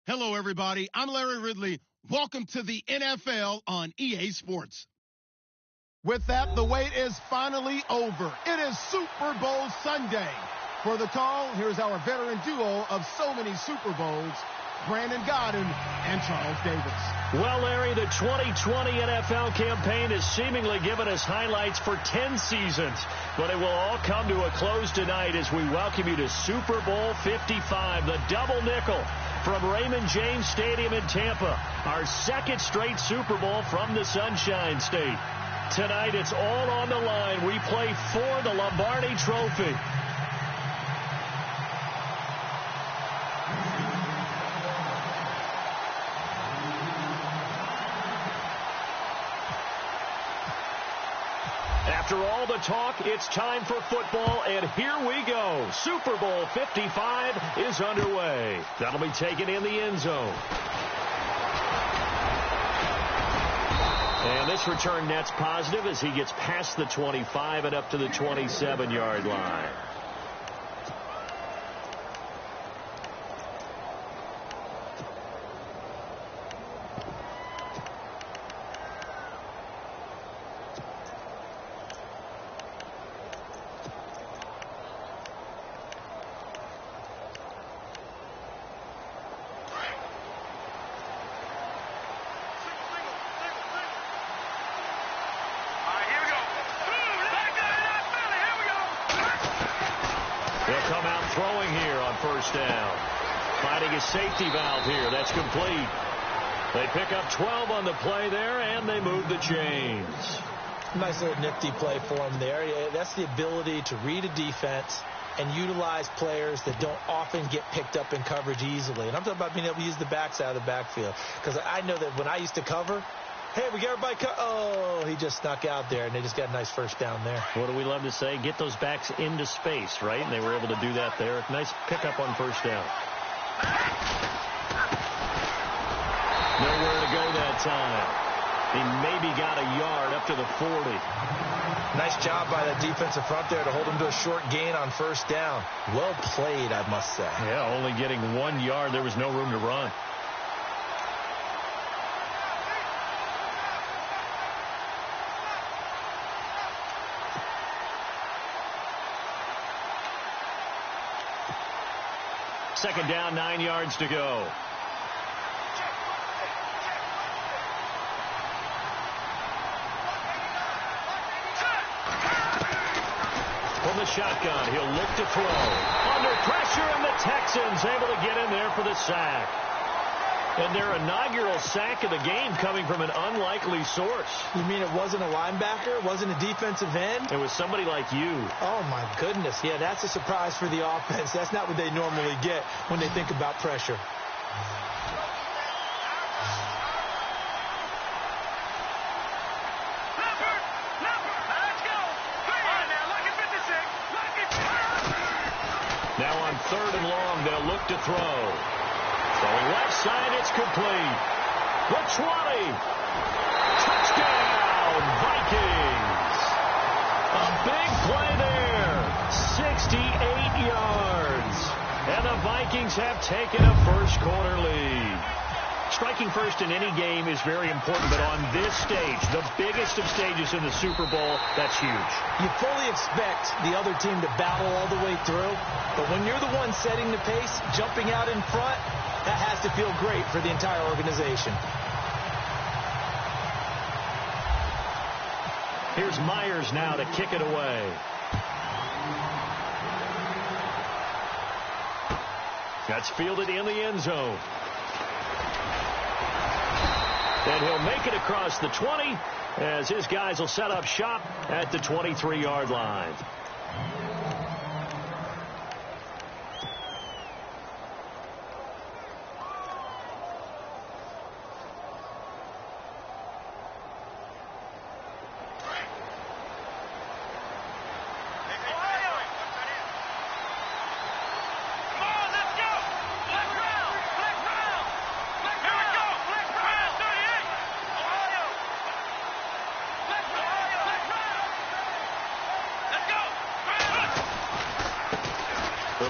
Hello, everybody. I'm Larry Ridley. Welcome to the NFL on EA Sports. With that, the wait is finally over. It is Super Bowl Sunday. For the call, here's our veteran duo of so many Super Bowls, Brandon Godden and Charles Davis. Well, Larry, the 2020 NFL campaign has seemingly given us highlights for 10 seasons, but it will all come to a close tonight as we welcome you to Super Bowl 55, the double nickel from Raymond James Stadium in Tampa, our second straight Super Bowl from the Sunshine State. Tonight, it's all on the line. We play for the Lombardi Trophy. After all the talk, it's time for football, and here we go. Super Bowl 55 is underway. That'll be taken in the end zone. And this return net's positive as he gets past the 25 and up to the 27-yard line. Come out throwing here on first down. Finding a safety valve here. That's complete. They pick up 12 on the play there, and they move the chains. Nice little nifty play for him there. That's the ability to read a defense and utilize players that don't often get picked up in coverage easily. And I'm talking about being able to use the backside of the backfield. Because I know that when I used to cover, hey, we got everybody oh, he just snuck out there, and they just got a nice first down there. What do we love to say? Get those backs into space, right? And they were able to do that there. Nice pickup on first down. Nowhere to go that time. He maybe got a yard up to the 40. Nice job by the defensive front there to hold him to a short gain on first down. Well played, I must say. Yeah, only getting 1 yard. There was no room to run. Second down, 9 yards to go. From the shotgun, he'll look to throw. Under pressure, and the Texans able to get in there for the sack. And their inaugural sack of the game coming from an unlikely source. You mean it wasn't a linebacker? It wasn't a defensive end? It was somebody like you. Oh, my goodness. Yeah, that's a surprise for the offense. That's not what they normally get when they think about pressure. Now on third and long, they'll look to throw. Going left side, it's complete. The 20. Touchdown, Vikings. A big play there. 68 yards. And the Vikings have taken a first-quarter lead. Striking first in any game is very important, but on this stage, the biggest of stages in the Super Bowl, that's huge. You fully expect the other team to battle all the way through, but when you're the one setting the pace, jumping out in front, that has to feel great for the entire organization. Here's Myers now to kick it away. That's fielded in the end zone. And he'll make it across the 20 as his guys will set up shop at the 23-yard line.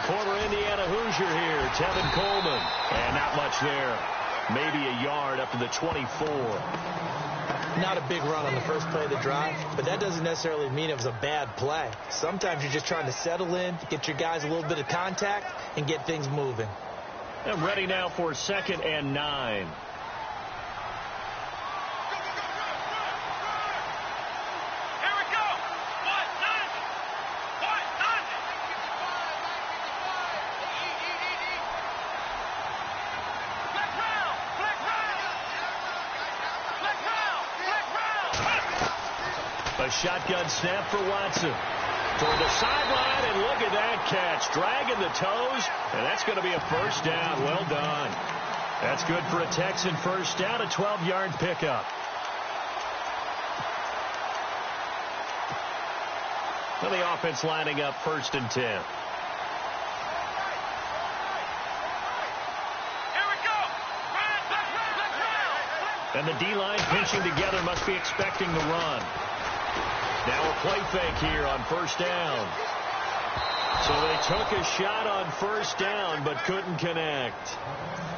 former Indiana Hoosier here, Tevin Coleman. And not much there. Maybe a yard up to the 24. Not a big run on the first play of the drive, but that doesn't necessarily mean it was a bad play. Sometimes you're just trying to settle in, get your guys a little bit of contact, and get things moving. And ready now for 2nd and 9. A shotgun snap for Watson. Toward the sideline, and look at that catch. Dragging the toes, and that's going to be a first down. Well done. That's good for a Texan first down, a 12-yard pickup. And the offense lining up 1st and 10. And the D-line pinching together, must be expecting the run. Now a play fake here on 1st down. So they took a shot on 1st down but couldn't connect.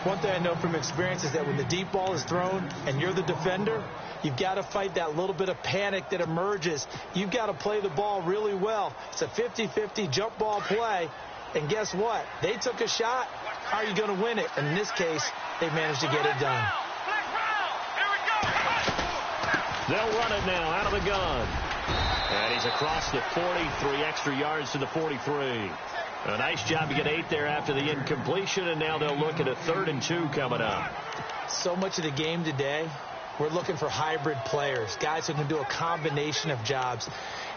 One thing I know from experience is that when the deep ball is thrown and you're the defender, you've got to fight that little bit of panic that emerges. You've got to play the ball really well. It's a 50-50 jump ball play. And guess what? They took a shot. How are you going to win it? And in this case, they managed to get it done. They'll run it now out of the gun. And he's across the 40, 3 extra yards to the 43. A nice job to get 8 there after the incompletion, and now they'll look at a 3rd and 2 coming up. So much of the game today, we're looking for hybrid players, guys who can do a combination of jobs.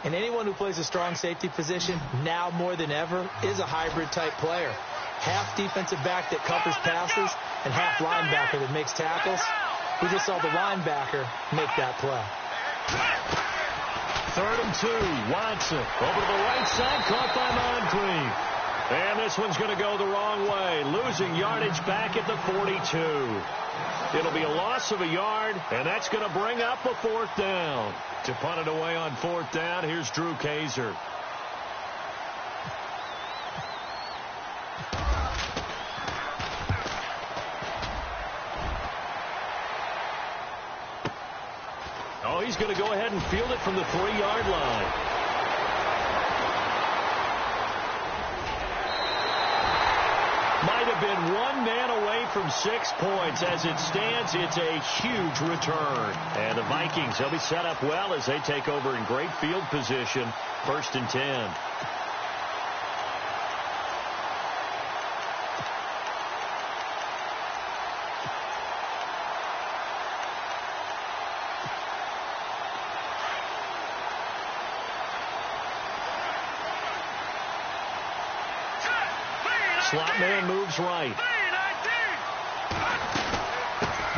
And anyone who plays a strong safety position, now more than ever, is a hybrid-type player. Half defensive back that covers passes and half linebacker that makes tackles. We just saw the linebacker make that play. 3rd and 2. Watson over to the right side, caught by Moncrief. And this one's going to go the wrong way, losing yardage back at the 42. It'll be a loss of a yard, and that's going to bring up a 4th down. To punt it away on 4th down, here's Drew Kaiser. Oh, he's going to go ahead and field it from the 3-yard line. Might have been one man away from 6 points. As it stands, it's a huge return. And the Vikings, they'll be set up well as they take over in great field position. 1st and 10. Slot man moves right.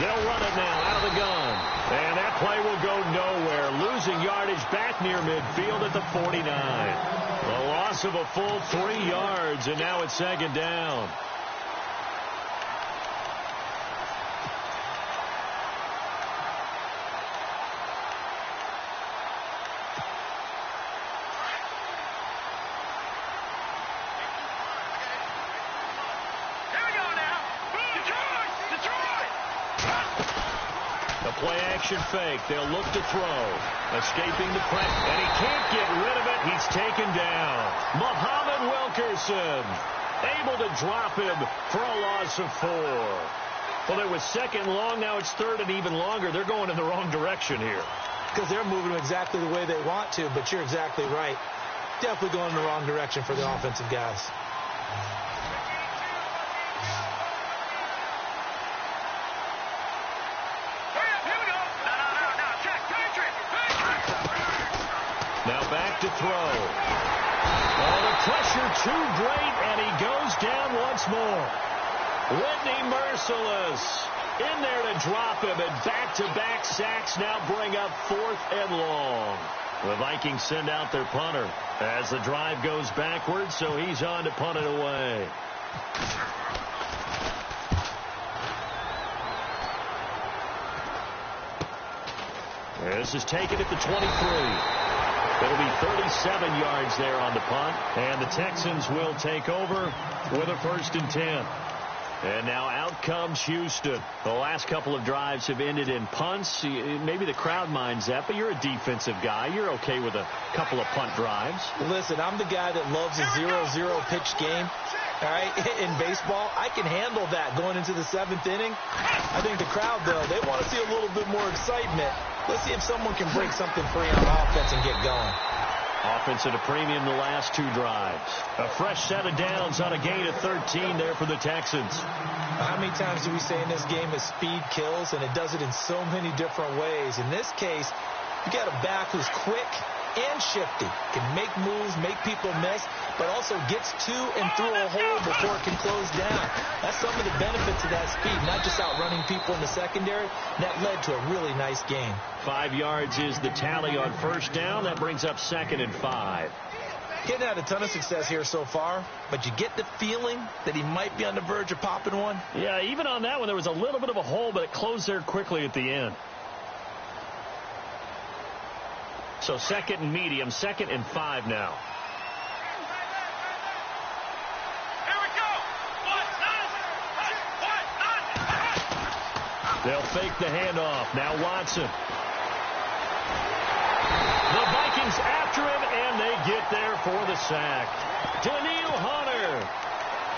They'll run it now out of the gun. And that play will go nowhere. Losing yardage back near midfield at the 49. A loss of a full 3 yards, and now it's 2nd down. Play-action fake. They'll look to throw. Escaping the press. And he can't get rid of it. He's taken down. Muhammad Wilkerson able to drop him for a loss of 4. Well, it was 2nd long. Now it's 3rd and even longer. They're going in the wrong direction here. Because they're moving exactly the way they want to, but you're exactly right. Definitely going in the wrong direction for the offensive guys. Now back to throw. Oh, the pressure too great, and he goes down once more. Whitney Merciless in there to drop him, and back-to-back sacks now bring up 4th and long. The Vikings send out their punter as the drive goes backwards, so he's on to punt it away. This is taken at the 23. It'll be 37 yards there on the punt, and the Texans will take over with a 1st and 10. And now out comes Houston. The last couple of drives have ended in punts. Maybe the crowd minds that, but you're a defensive guy. You're okay with a couple of punt drives. Listen, I'm the guy that loves a 0-0 pitch game. All right, in baseball, I can handle that going into the 7th inning. I think the crowd, though, they want to see a little bit more excitement. Let's see if someone can break something free on offense and get going. Offense at a premium the last 2 drives. A fresh set of downs on a gain of 13 there for the Texans. How many times do we say in this game that speed kills, and it does it in so many different ways? In this case, you got a back who's quick and shifty, can make moves, make people miss, but also gets to and through a hole before it can close down. That's some of the benefits of that speed, not just outrunning people in the secondary. That led to a really nice game. 5 yards is the tally on 1st down. That brings up 2nd and 5. Getting had a ton of success here so far, but you get the feeling that he might be on the verge of popping one. Yeah, even on that one, there was a little bit of a hole, but it closed there quickly at the end. So 2nd and medium, 2nd and 5 now. They'll fake the handoff. Now Watson. The Vikings after him, and they get there for the sack. Daniil Hunter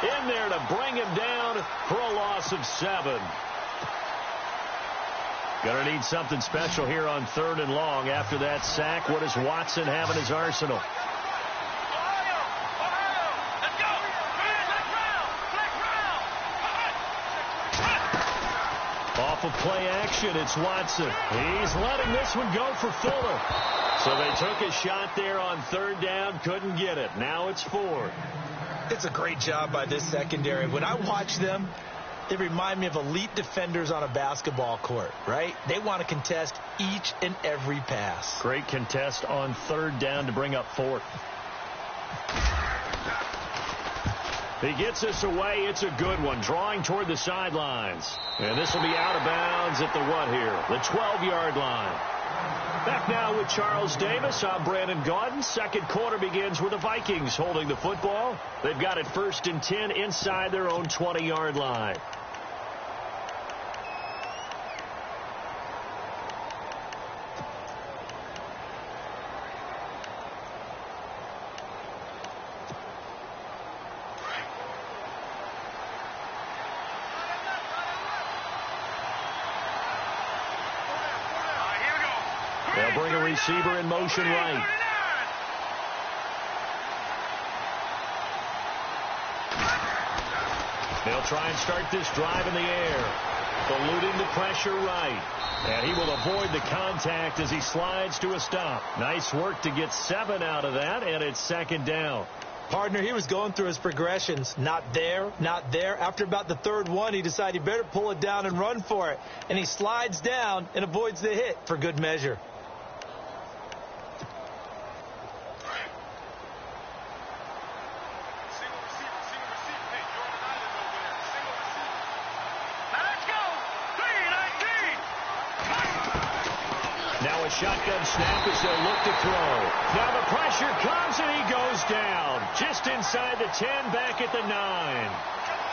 in there to bring him down for a loss of 7. Going to need something special here on 3rd and long after that sack. What does Watson have in his arsenal? Off of play action, it's Watson. He's letting this one go for Fuller. So they took a shot there on 3rd down, couldn't get it. Now it's 4th. It's a great job by this secondary. When I watch them, they remind me of elite defenders on a basketball court, right? They want to contest each and every pass. Great contest on 3rd down to bring up 4th. He gets us away. It's a good one. Drawing toward the sidelines. And this will be out of bounds at the what here? The 12-yard line. Back now with Charles Davis. I'm Brandon Gaudin. 2nd quarter begins with the Vikings holding the football. They've got it 1st and 10 inside their own 20-yard line. They'll bring a receiver in motion right. They'll try and start this drive in the air. Eluding the pressure right. And he will avoid the contact as he slides to a stop. Nice work to get 7 out of that, and it's 2nd down. Partner, he was going through his progressions. Not there, not there. After about the 3rd one, he decided he better pull it down and run for it. And he slides down and avoids the hit for good measure. Now a shotgun snap as they'll look to throw. Now the pressure comes and he goes down. Just inside the 10, back at the 9.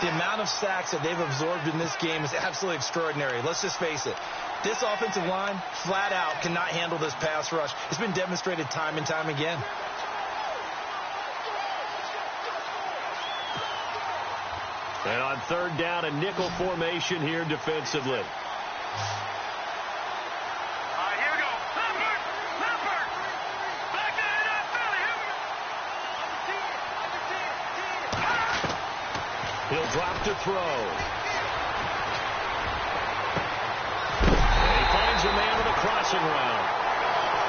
The amount of sacks that they've absorbed in this game is absolutely extraordinary. Let's just face it. This offensive line, flat out, cannot handle this pass rush. It's been demonstrated time and time again. And on 3rd down, a nickel formation here defensively. He'll drop to throw. And he finds a man with a crossing route.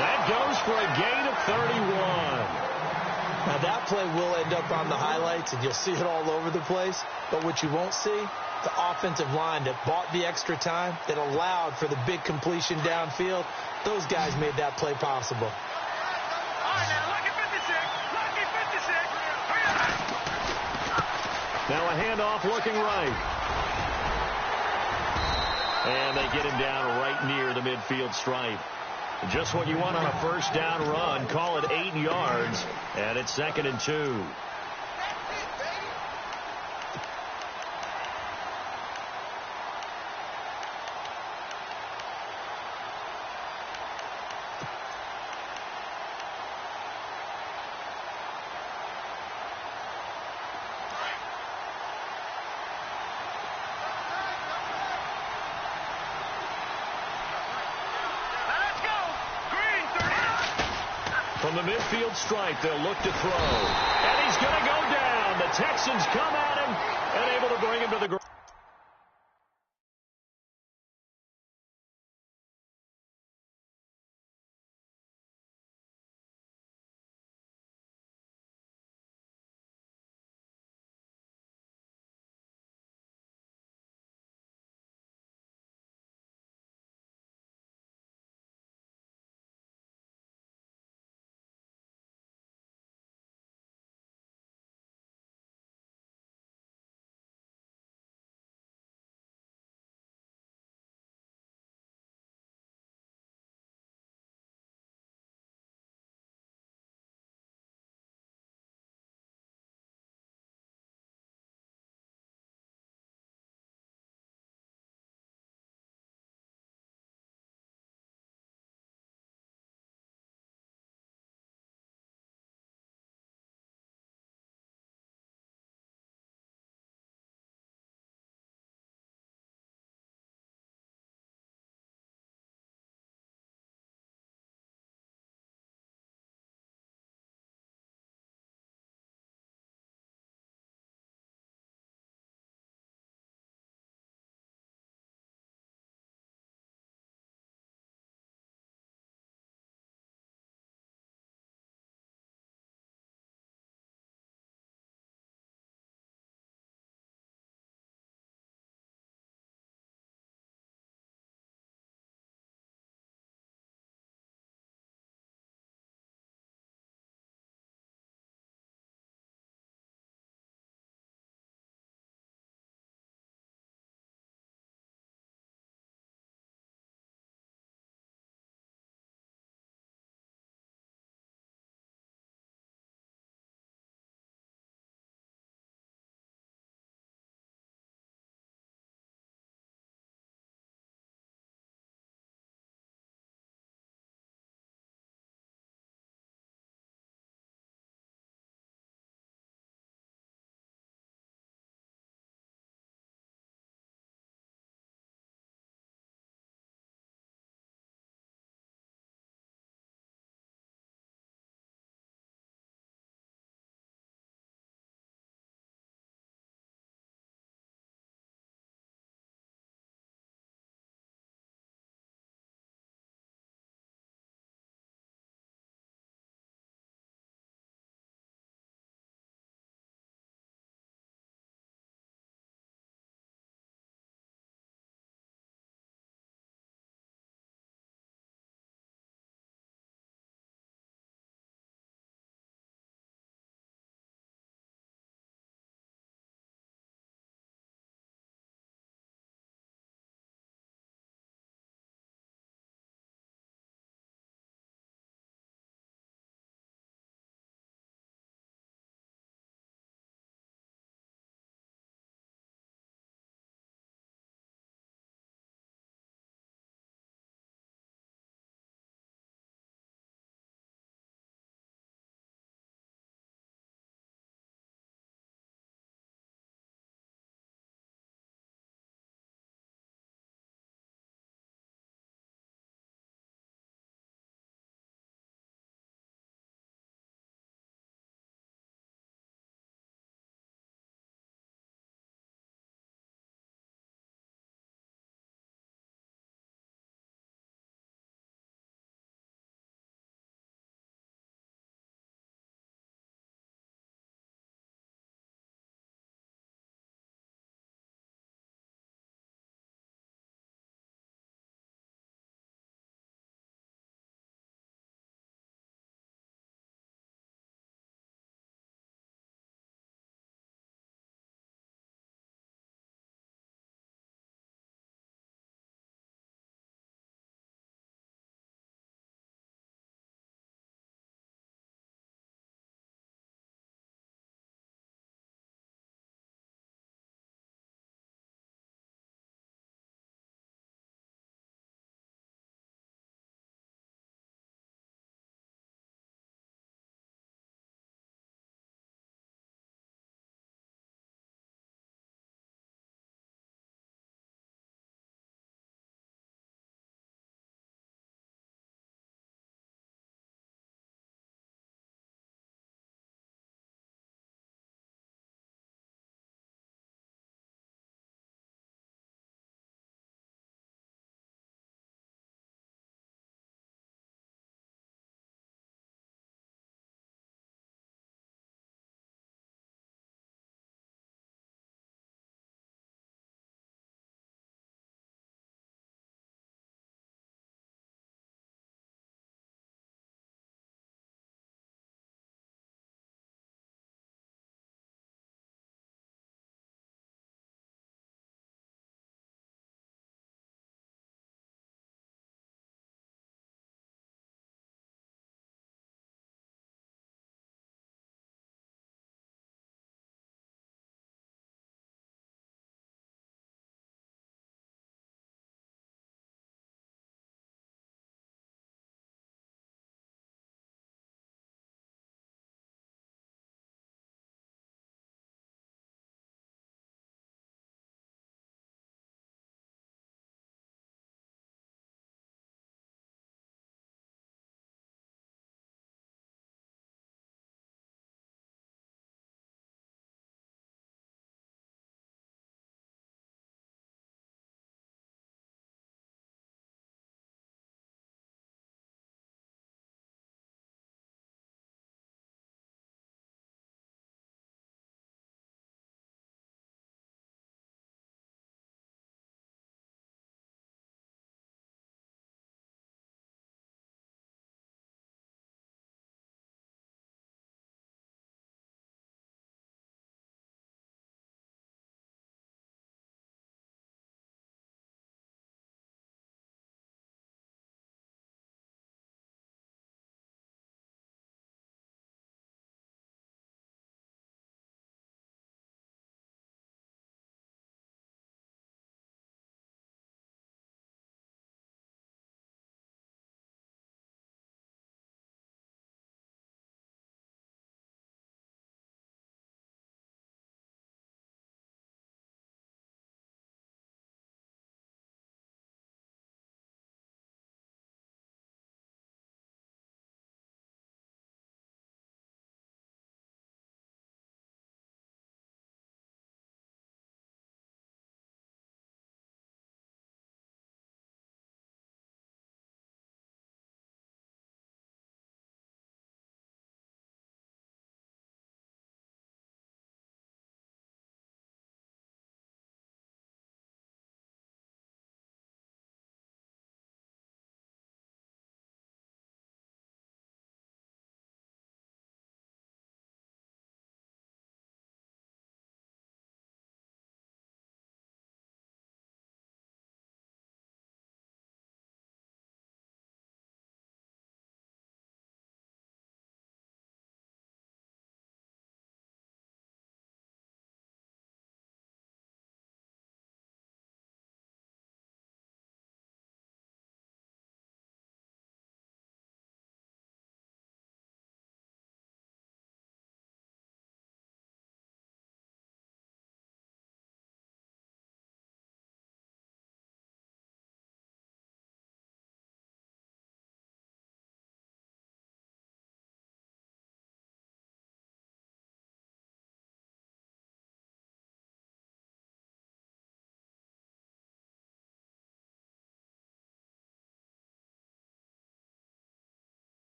That goes for a gain of 31. Now that play will end up on the highlights, and you'll see it all over the place. But what you won't see, the offensive line that bought the extra time, that allowed for the big completion downfield, those guys made that play possible. Now a handoff looking right. And they get him down right near the midfield stripe. Just what you want on a first down run. Call it 8 yards, and it's 2nd and 2. From the midfield stripe, they'll look to throw. And he's going to go down. The Texans come at him and able to bring him to the ground.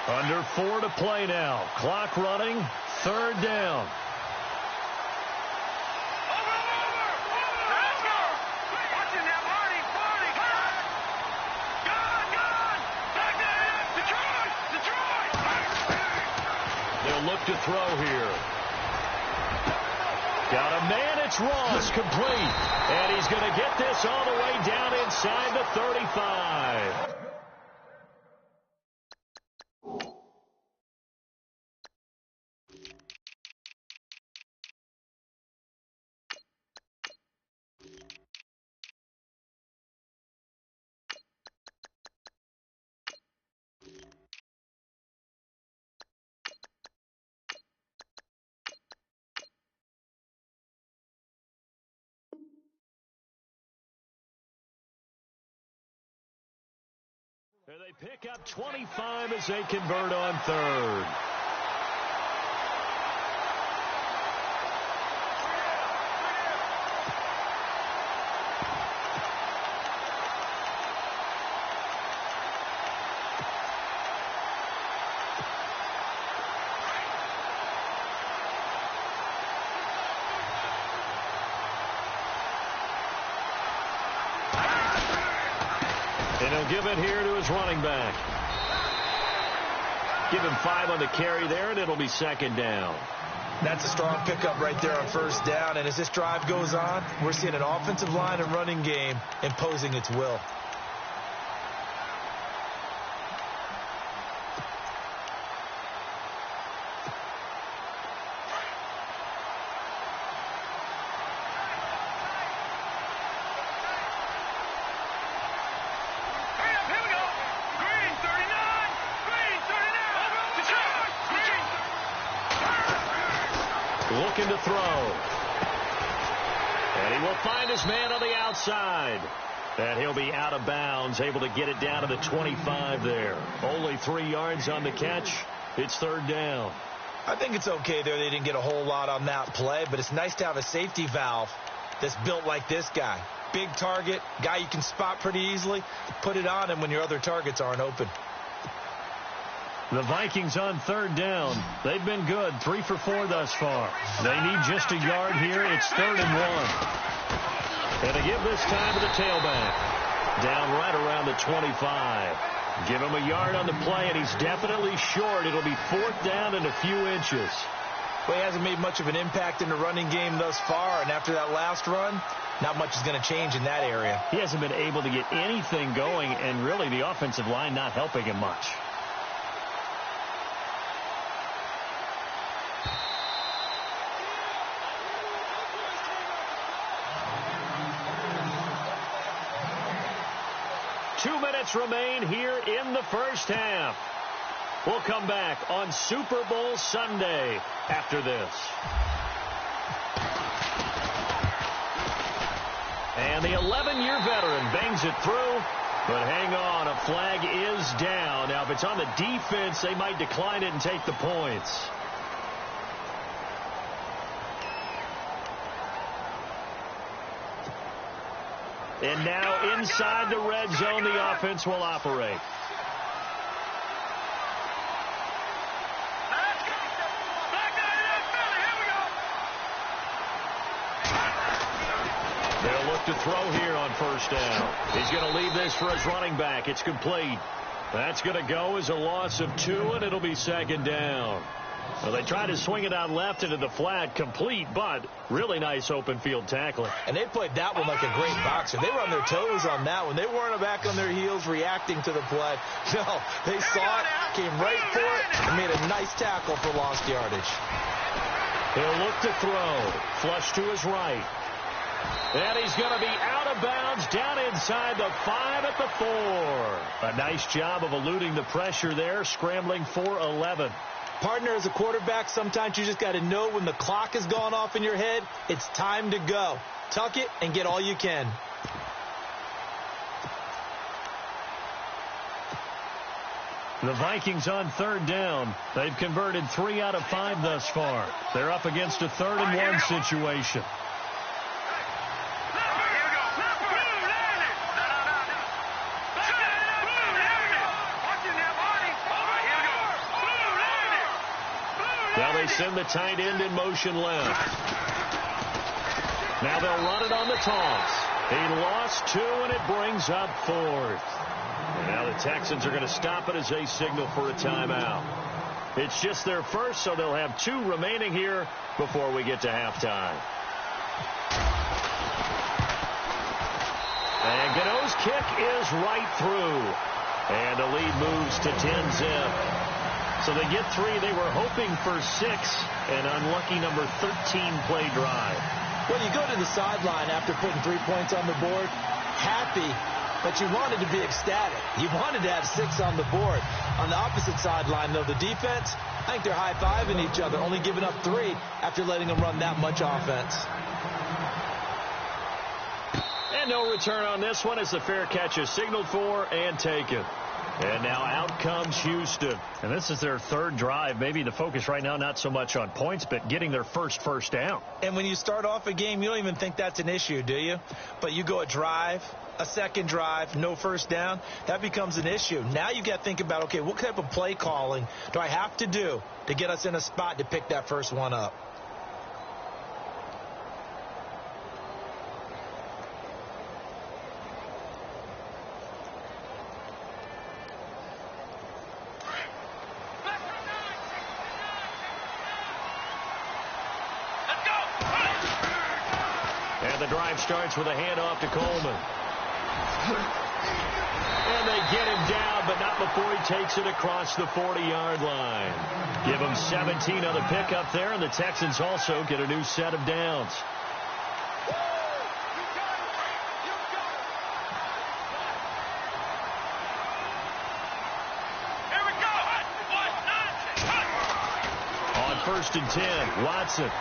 Under 4 to play now. Clock running. Third down. They'll look to throw here. Got a man. It's Ross. Complete. And he's going to get this all the way down inside the 35. And they pick up 25 as they convert on third. And he'll give it here to his running back. Give him 5 on the carry there, and it'll be second down. That's a strong pickup right there on first down. And as this drive goes on, we're seeing an offensive line and running game imposing its will. Looking to throw. And he will find his man on the outside. And he'll be out of bounds, able to get it down to the 25 there. Only 3 yards on the catch. It's third down. I think it's okay there. They didn't get a whole lot on that play, but it's nice to have a safety valve that's built like this guy. Big target, guy you can spot pretty easily. Put it on him when your other targets aren't open. The Vikings on third down. They've been good, 3 for 4 thus far. They need just a yard here. It's 3rd and 1. And they give this time to the tailback. Down right around the 25. Give him a yard on the play, and he's definitely short. It'll be 4th down and a few inches. Well, he hasn't made much of an impact in the running game thus far, and after that last run, not much is going to change in that area. He hasn't been able to get anything going, and really the offensive line not helping him much. Remain here in the first half. We'll come back on Super Bowl Sunday after this. And the 11-year veteran bangs it through, but hang on, a flag is down. Now, if it's on the defense, they might decline it and take the points. And now inside the red zone, the offense will operate. They'll look to throw here on first down. He's going to leave this for his running back. It's complete. That's going to go as a loss of 2, and it'll be second down. Well, they tried to swing it out left into the flat, complete, but really nice open field tackling. And they played that one like a great boxer. They were on their toes on that one. They weren't back on their heels reacting to the play. No, they saw it, came right for it, and made a nice tackle for lost yardage. He'll look to throw. Flush to his right. And he's going to be out of bounds down inside the 5 at the 4. A nice job of eluding the pressure there, scrambling for 11. Partner, as a quarterback, sometimes you just got to know when the clock has gone off in your head, it's time to go. Tuck it and get all you can. The Vikings on third down. They've converted 3 out of 5 thus far. They're up against a 3rd and 1 situation. They send the tight end in motion left. Now they'll run it on the toss. He lost 2, and it brings up 4th. And now the Texans are going to stop it as they signal for a timeout. It's just their first, so they'll have 2 remaining here before we get to halftime. And Gano's kick is right through. And the lead moves to 10-zip. So they get 3. They were hoping for 6. An unlucky number 13 play drive. Well, you go to the sideline after putting 3 points on the board, happy, but you wanted to be ecstatic. You wanted to have 6 on the board. On the opposite sideline, though, the defense, I think they're high-fiving each other, only giving up 3 after letting them run that much offense. And no return on this one as the fair catch is signaled for and taken. And now out comes Houston. And this is their 3rd drive. Maybe the focus right now not so much on points, but getting their first down. And when you start off a game, you don't even think that's an issue, do you? But you go a drive, a second drive, no first down, that becomes an issue. Now you've got to think about, okay, what type of play calling do I have to do to get us in a spot to pick that first one up? And the drive starts with a handoff to Coleman. And they get him down, but not before he takes it across the 40-yard line. Give him 17 on the pickup there, and the Texans also get a new set of downs. On 1st and 10, Watson.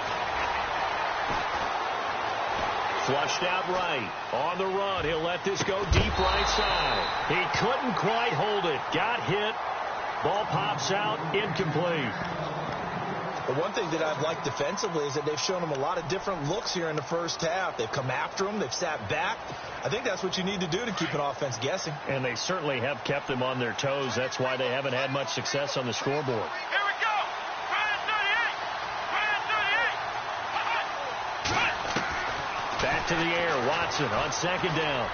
Flushed out right. On the run, he'll let this go deep right side. He couldn't quite hold it. Got hit. Ball pops out. Incomplete. But one thing that I've liked defensively is that they've shown him a lot of different looks here in the first half. They've come after him. They've sat back. I think that's what you need to do to keep an offense guessing. And they certainly have kept them on their toes. That's why they haven't had much success on the scoreboard. Back to the air, Watson on 2nd down.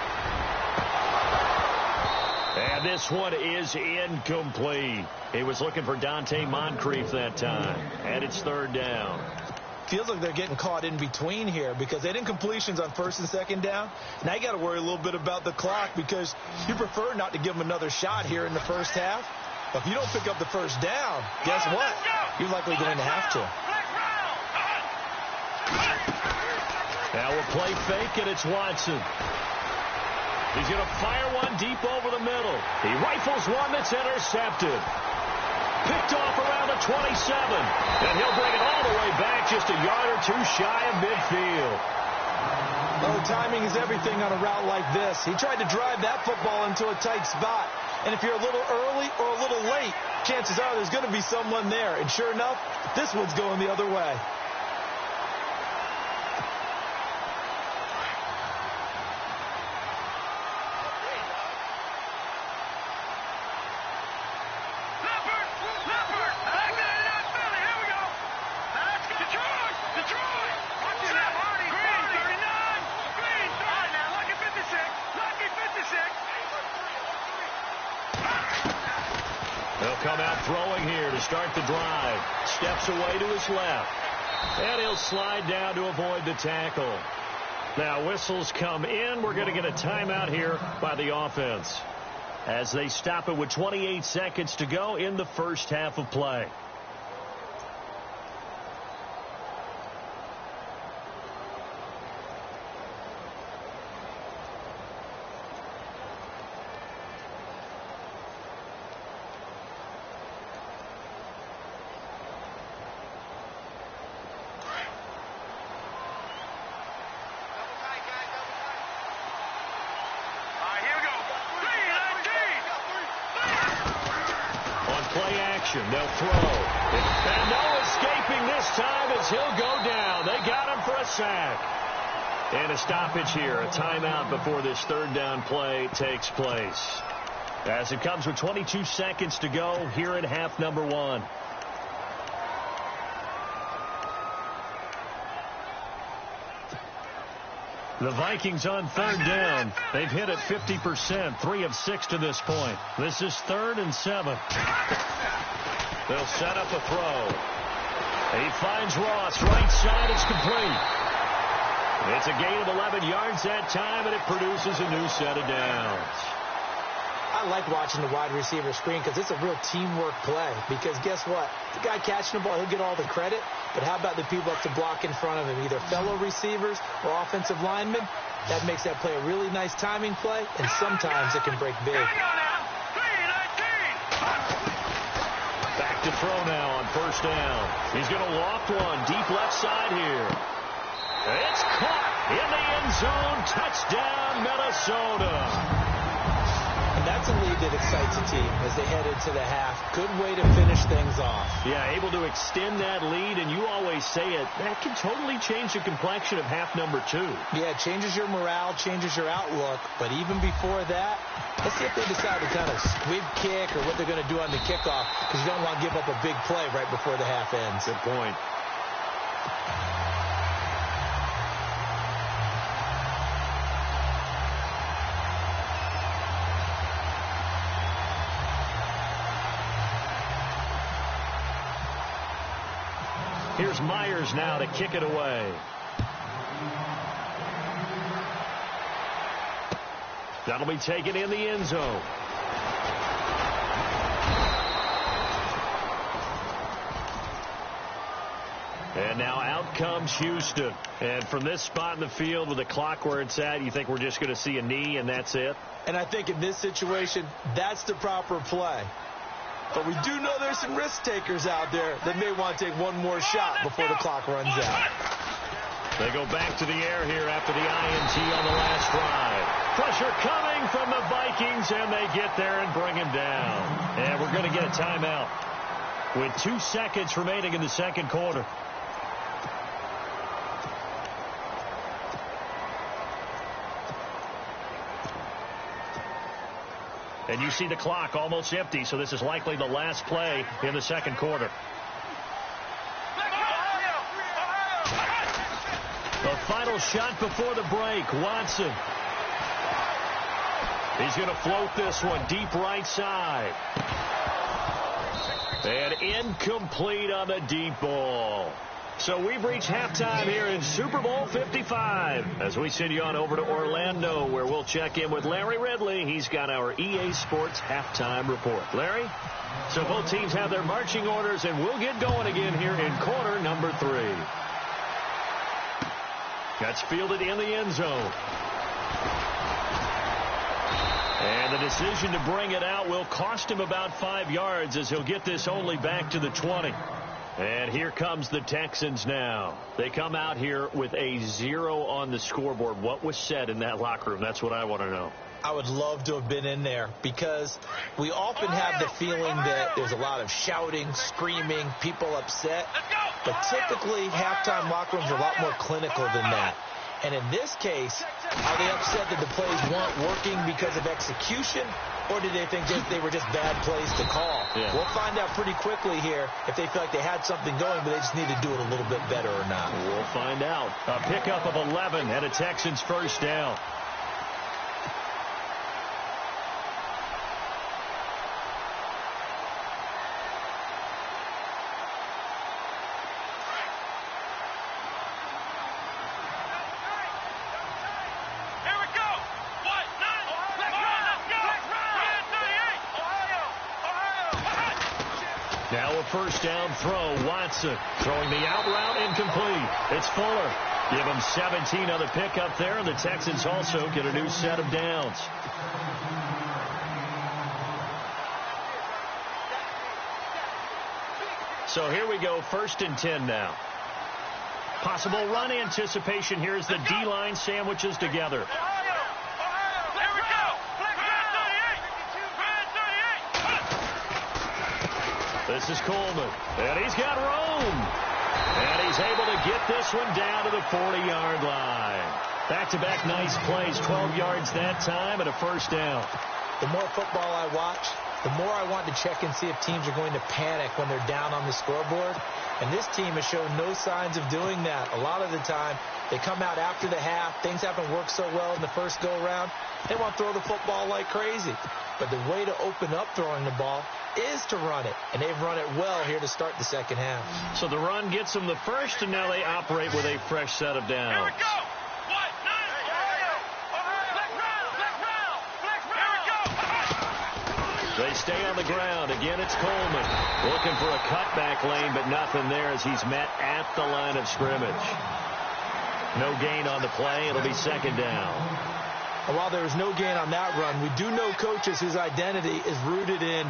And this one is incomplete. He was looking for Dante Moncrief that time. And it's 3rd down. Feels like they're getting caught in between here because they did incompletions on 1st and 2nd down. Now you got to worry a little bit about the clock because you prefer not to give them another shot here in the first half. But if you don't pick up the first down, guess what? You're likely going to have to. Now we'll play fake, and it's Watson. He's going to fire one deep over the middle. He rifles one that's intercepted. Picked off around the 27. And he'll bring it all the way back just a yard or 2 shy of midfield. Oh, timing is everything on a route like this. He tried to drive that football into a tight spot. And if you're a little early or a little late, chances are there's going to be someone there. And sure enough, this one's going the other way. They'll come out throwing here to start the drive. Steps away to his left. And he'll slide down to avoid the tackle. Now whistles come in. We're going to get a timeout here by the offense as they stop it with 28 seconds to go in the first half of play. They'll throw. And no escaping this time as he'll go down. They got him for a sack. And a stoppage here, a timeout before this 3rd down play takes place. As it comes with 22 seconds to go here in half number 1. The Vikings on third down. They've hit it 50%, 3 of 6 to this point. This is 3rd and 7. They'll set up a throw. He finds Ross, right side, it's complete. It's a gain of 11 yards that time, and it produces a new set of downs. I like watching the wide receiver screen because it's a real teamwork play. Because guess what? The guy catching the ball, he'll get all the credit. But how about the people up to block in front of him, either fellow receivers or offensive linemen? That makes that play a really nice timing play, and sometimes it can break big. Back to throw now on first down. He's going to loft one deep left side here. It's caught in the end zone. Touchdown, Minnesota. And that's a lead that excites a team as they head into the half. Good way to finish things off. Yeah, able to extend that lead, and you always say it, that can totally change the complexion of half number 2. Yeah, it changes your morale, changes your outlook. But even before that, let's see if they decide to kind of squib kick or what they're going to do on the kickoff, because you don't want to give up a big play right before the half ends. Good point. Here's Myers now to kick it away. That'll be taken in the end zone. And now out comes Houston. And from this spot in the field with the clock where it's at, you think we're just going to see a knee and that's it? And I think in this situation, that's the proper play. But we do know there's some risk takers out there that may want to take one more shot before the clock runs out. They go back to the air here after the INT on the last drive. Pressure coming from the Vikings, and they get there and bring him down. And we're going to get a timeout with 2 seconds remaining in the second quarter. And you see the clock almost empty, so this is likely the last play in the second quarter. The final shot before the break, Watson. He's going to float this one deep right side. And incomplete on the deep ball. So we've reached halftime here in Super Bowl 55 as we send you on over to Orlando, where we'll check in with Larry Ridley. He's got our EA Sports halftime report. Larry? So both teams have their marching orders, and we'll get going again here in quarter number 3. That's fielded in the end zone. And the decision to bring it out will cost him about 5 yards, as he'll get this only back to the 20. And here comes the Texans now. They come out here with a 0 on the scoreboard. What was said in that locker room? That's what I want to know. I would love to have been in there, because we often have the feeling that there's a lot of shouting, screaming, people upset. But typically, halftime locker rooms are a lot more clinical than that. And in this case, are they upset that the plays weren't working because of execution, or did they think they were just bad plays to call? Yeah. We'll find out pretty quickly here if they feel like they had something going, but they just need to do it a little bit better or not. We'll find out. A pickup of 11 and a Texans first down. Now a first down throw. Watson throwing the out route, incomplete. It's Fuller. Give him 17 on the pickup there, and the Texans also get a new set of downs. So here we go, 1st and 10 now. Possible run anticipation here as the D-line sandwiches together. This is Coleman, and he's got room. And he's able to get this one down to the 40-yard line. Back-to-back nice plays, 12 yards that time, and a first down. The more football I watch, the more I want to check and see if teams are going to panic when they're down on the scoreboard. And this team has shown no signs of doing that. A lot of the time, they come out after the half. Things haven't worked so well in the first go-around. They want to throw the football like crazy. But the way to open up throwing the ball is to run it. And they've run it well here to start the second half. So the run gets them the first, and now they operate with a fresh set of downs. Here we go. They stay on the ground. Again, it's Coleman looking for a cutback lane, but nothing there as he's met at the line of scrimmage. No gain on the play. It'll be second down. And while there was no gain on that run, we do know coaches his identity is rooted in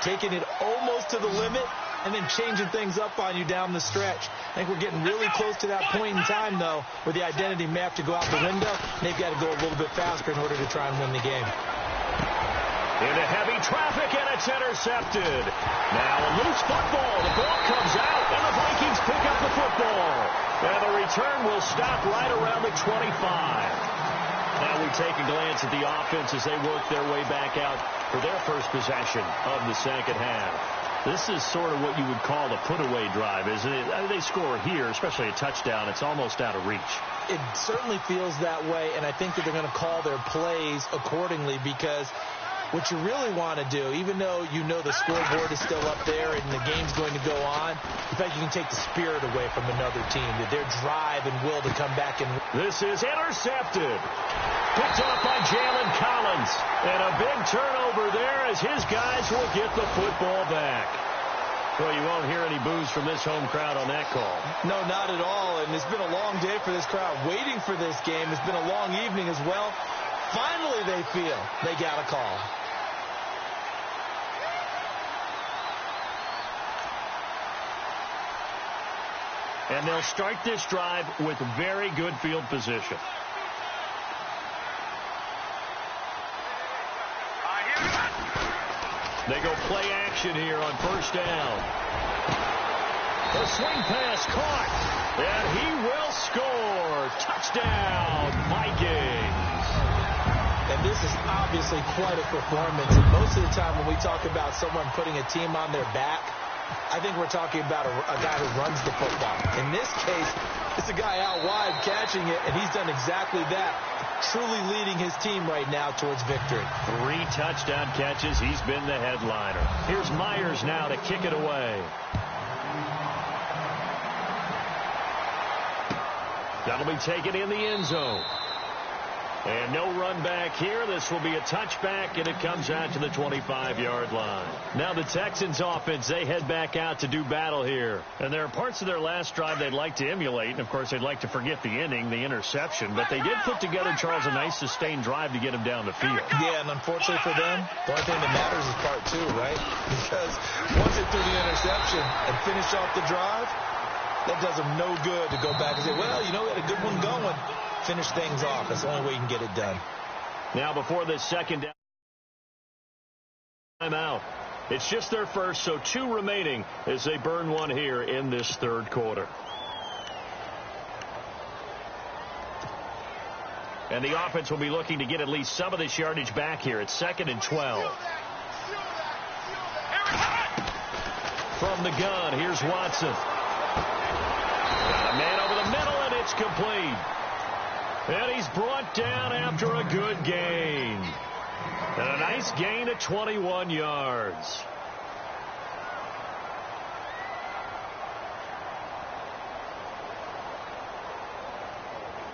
taking it almost to the limit and then changing things up on you down the stretch. I think we're getting really close to that point in time, though, where the identity may have to go out the window, and they've got to go a little bit faster in order to try and win the game. Into heavy traffic, and it's intercepted. Now a loose football. The ball comes out, and the Vikings pick up the football. And the return will stop right around the 25. Now we take a glance at the offense as they work their way back out for their first possession of the second half. This is sort of what you would call a put-away drive, isn't it? I mean, they score here, especially a touchdown. It's almost out of reach. It certainly feels that way, and I think that they're going to call their plays accordingly because what you really want to do, even though you know the scoreboard is still up there and the game's going to go on, in fact, you can take the spirit away from another team, their drive and will to come back. And this is intercepted. Picked off by Jalen Collins. And a big turnover there as his guys will get the football back. Well, you won't hear any boos from this home crowd on that call. No, not at all. And it's been a long day for this crowd waiting for this game. It's been a long evening as well. Finally, they feel they got a call. And they'll start this drive with very good field position. They go play action here on first down. The swing pass caught. And he will score. Touchdown, Vikings. And this is obviously quite a performance. And most of the time when we talk about someone putting a team on their back, I think we're talking about a guy who runs the football. In this case, it's a guy out wide catching it, and he's done exactly that, truly leading his team right now towards victory. 3 touchdown catches. He's been the headliner. Here's Myers now to kick it away. That'll be taken in the end zone. And no run back here. This will be a touchback, and it comes out to the 25-yard line. Now the Texans offense, they head back out to do battle here. And there are parts of their last drive they'd like to emulate. And, of course, they'd like to forget the inning, the interception. But they did put together, Charles, a nice sustained drive to get him down the field. Yeah, and unfortunately for them, the only thing that matters is part 2, right? Because once they threw the interception and finished off the drive, that does them no good to go back and say, well, you know, we had a good one going. Finish things off. That's the only way you can get it done. Now before this second down timeout, it's just their first, so 2 remaining as they burn one here in this third quarter. And the offense will be looking to get at least some of this yardage back here. It's 2nd and 12. From the gun, here's Watson. Got a man over the middle, and it's complete. And he's brought down after a good gain. And a nice gain of 21 yards.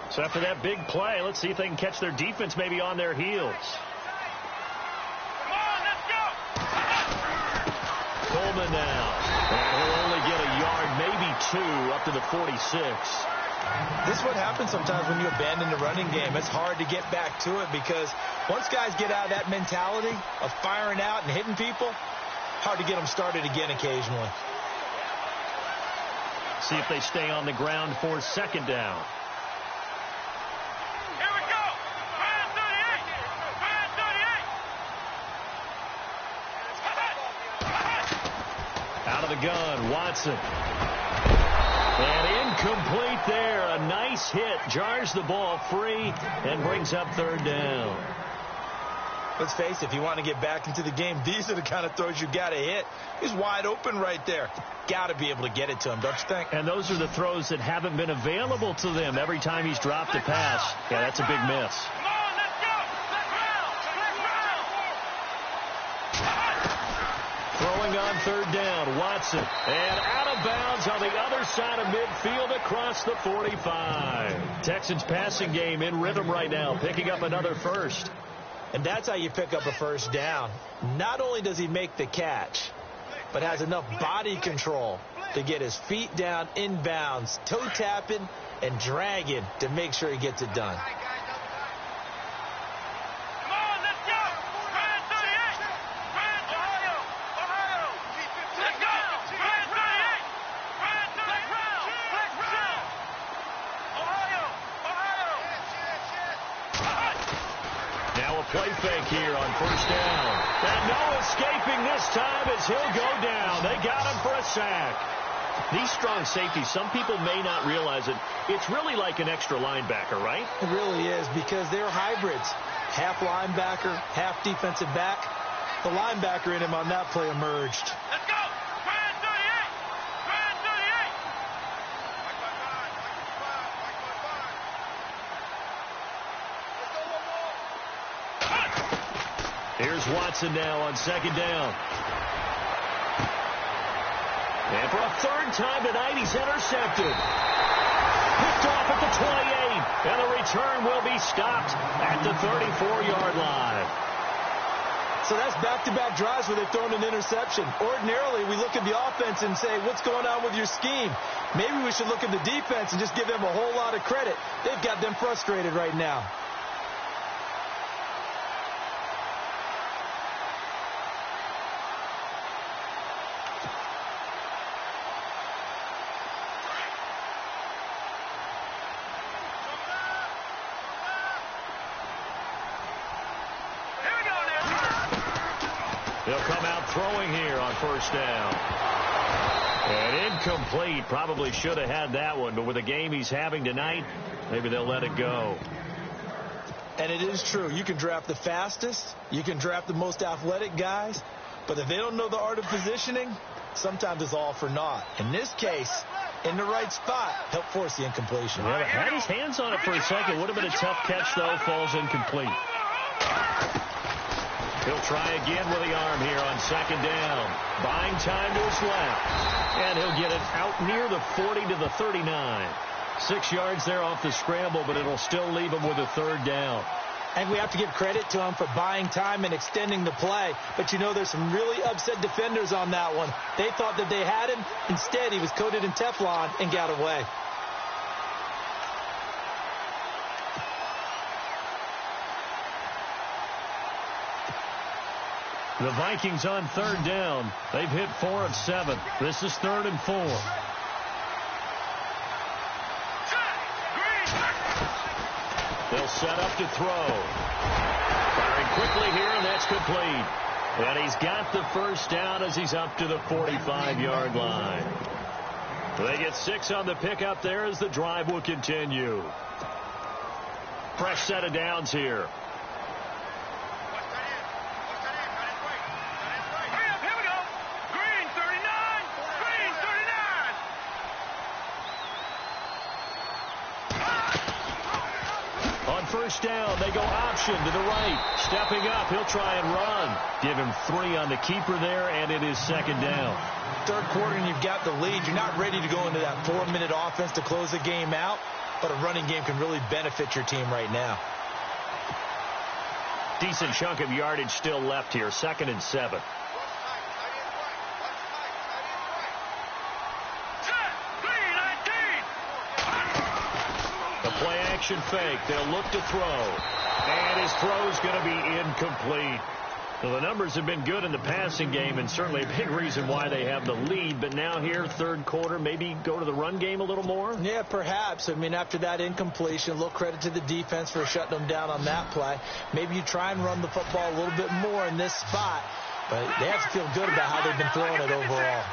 So after that big play, let's see if they can catch their defense maybe on their heels. Come on, let's go. Coleman now. And he'll only get a yard, maybe 2, up to the 46. This is what happens sometimes when you abandon the running game. It's hard to get back to it because once guys get out of that mentality of firing out and hitting people, hard to get them started again occasionally. See if they stay on the ground for second down. Here we go. 38. Out of the gun, Watson. And incomplete there. A nice hit. Jars the ball free and brings up third down. Let's face it, if you want to get back into the game, these are the kind of throws you got to hit. He's wide open right there. Got to be able to get it to him, don't you think? And those are the throws that haven't been available to them every time he's dropped a pass. Yeah, that's a big miss. Come on, let's go. Throwing on third down, Watson. And out of bounds on the other side of midfield across the 45. Texans passing game in rhythm right now, picking up another first. And that's how you pick up a first down. Not only does he make the catch, but has enough body control to get his feet down inbounds, toe tapping and dragging to make sure he gets it done. Come on, let's go. Brand 38. Brand Ohio. Ohio. Let's go. Brand 38. Brand 38. Black Brown. Ohio. Ohio. Now a play fake here on first down. And no escaping this time as he'll go down. They got him for a sack. These strong safeties, some people may not realize it. It's really like an extra linebacker, right? It really is, because they're hybrids. Half linebacker, half defensive back. The linebacker in him on that play emerged. Let's go. Brand 38. Brand 38. Here's Watson now on second down. And for a third time tonight, he's intercepted. Picked off at the 28. And the return will be stopped at the 34-yard line. So that's back-to-back drives where they've thrown an interception. Ordinarily, we look at the offense and say, what's going on with your scheme? Maybe we should look at the defense and just give them a whole lot of credit. They've got them frustrated right now. They'll come out throwing here on first down. And incomplete. Probably should have had that one, but with the game he's having tonight, maybe they'll let it go. And it is true. You can draft the fastest. You can draft the most athletic guys. But if they don't know the art of positioning, sometimes it's all for naught. In this case, in the right spot, help force the incompletion. Yeah, had his hands on it for a second. Would have been a tough catch, though. Falls incomplete. He'll try again with the arm here on second down. Buying time to his left. And he'll get it out near the 40 to the 39. 6 yards there off the scramble, but it'll still leave him with a third down. And we have to give credit to him for buying time and extending the play. But, you know, there's some really upset defenders on that one. They thought that they had him. Instead, he was coated in Teflon and got away. The Vikings on third down. They've hit 4 of 7. This is 3rd and 4. They'll set up to throw. Firing quickly here, and that's complete. And he's got the first down as he's up to the 45-yard line. They get 6 on the pickup there as the drive will continue. Fresh set of downs here. First down, they go option to the right. Stepping up, he'll try and run. Give him 3 on the keeper there, and it is second down. Third quarter, and you've got the lead. You're not ready to go into that 4-minute offense to close the game out, but a running game can really benefit your team right now. Decent chunk of yardage still left here. 2nd and 7. Play action fake. They'll look to throw. And his throw's going to be incomplete. Well, the numbers have been good in the passing game and certainly a big reason why they have the lead. But now here, third quarter, maybe go to the run game a little more? Yeah, perhaps. I mean, after that incompletion, a little credit to the defense for shutting them down on that play. Maybe you try and run the football a little bit more in this spot. But they have to feel good about how they've been throwing it overall.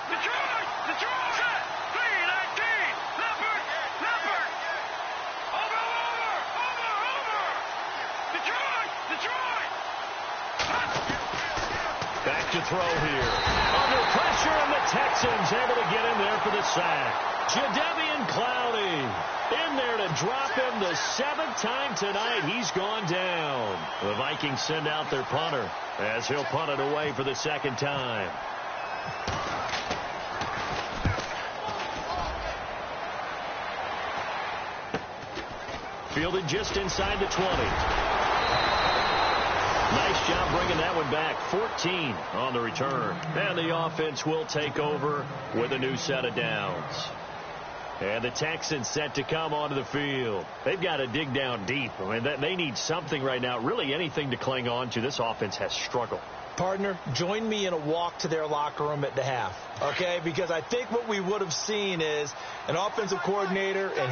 to throw here. Under pressure, and the Texans able to get in there for the sack. Jadeveon Clowney in there to drop him the 7th time tonight. He's gone down. The Vikings send out their punter as he'll punt it away for the 2nd time. Fielded just inside the 20. Nice job bringing that one back. 14 on the return. And the offense will take over with a new set of downs. And the Texans set to come onto the field. They've got to dig down deep. I mean, they need something right now, really anything to cling on to. This offense has struggled. Partner, join me in a walk to their locker room at the half, okay? Because I think what we would have seen is an offensive coordinator and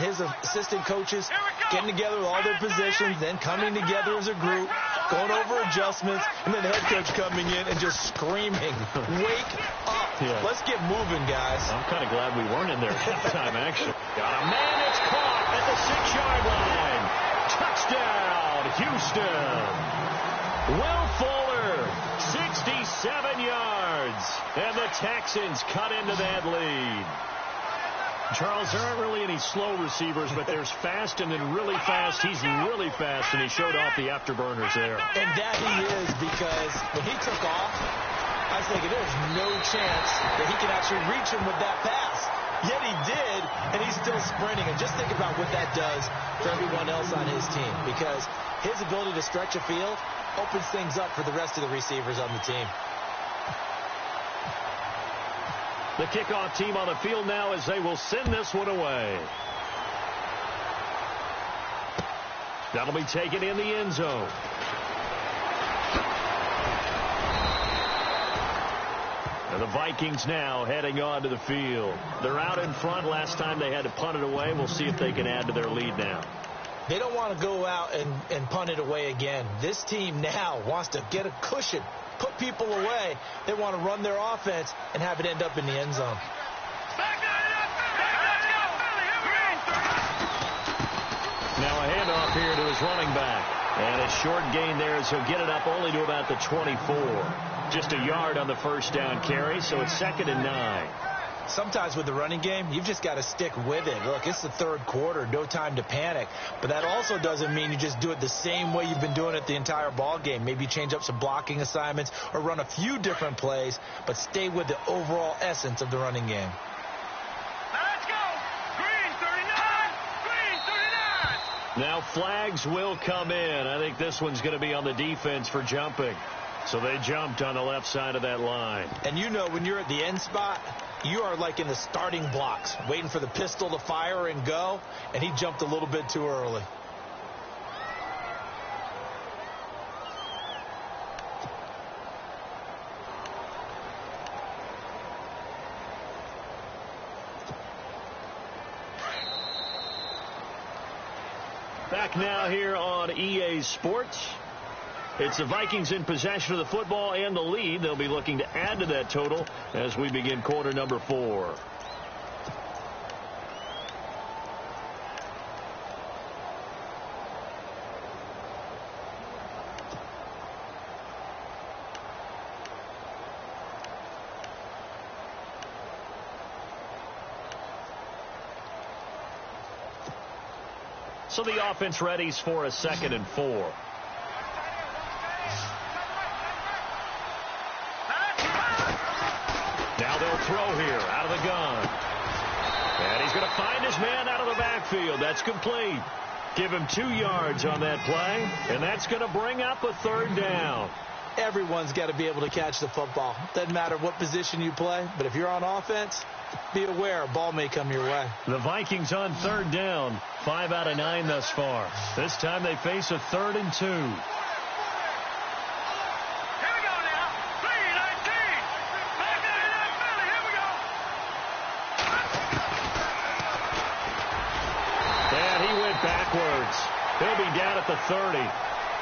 his assistant coaches getting together with all their positions, then coming together as a group, going over adjustments, and then the head coach coming in and just screaming, wake up. Yeah. Let's get moving, guys. I'm kind of glad we weren't in there at halftime, actually. Got a man that's caught at the 6-yard line. Touchdown, Houston. Will Fuller, 67 yards. And the Texans cut into that lead. Charles, there aren't really any slow receivers, but there's fast and then really fast. He's really fast, and he showed off the afterburners there. And that he is, because when he took off, I was thinking there's no chance that he can actually reach him with that pass. Yet he did, and he's still sprinting. And just think about what that does for everyone else on his team, because his ability to stretch a field opens things up for the rest of the receivers on the team. The kickoff team on the field now as they will send this one away. That'll be taken in the end zone. And the Vikings now heading on to the field. They're out in front. Last time they had to punt it away. We'll see if they can add to their lead now. They don't want to go out and punt it away again. This team now wants to get a cushion, put people away. They want to run their offense and have it end up in the end zone. Now a handoff here to his running back. And a short gain there as he'll get it up only to about the 24. Just a yard on the first down carry, so it's 2nd and 9. Sometimes with the running game, you've just got to stick with it. Look, it's the 3rd quarter, no time to panic. But that also doesn't mean you just do it the same way you've been doing it the entire ball game. Maybe change up some blocking assignments or run a few different plays, but stay with the overall essence of the running game. Let's go! Green 39! Green 39! Now flags will come in. I think this one's going to be on the defense for jumping. So they jumped on the left side of that line. And you know, when you're at the end spot, you are like in the starting blocks, waiting for the pistol to fire and go, and he jumped a little bit too early. Back now here on EA Sports. It's the Vikings in possession of the football and the lead. They'll be looking to add to that total as we begin quarter number 4. So the offense readies for a 2nd and 4. Now they'll throw here out of the gun. And he's going to find his man out of the backfield. That's complete. Give him 2 yards on that play, and that's going to bring up a 3rd down. Everyone's got to be able to catch the football. Doesn't matter what position you play, but if you're on offense, be aware a ball may come your way. The Vikings on 3rd down, 5 out of 9 thus far. This time they face a 3rd and 2. Backwards. He'll be down at the 30.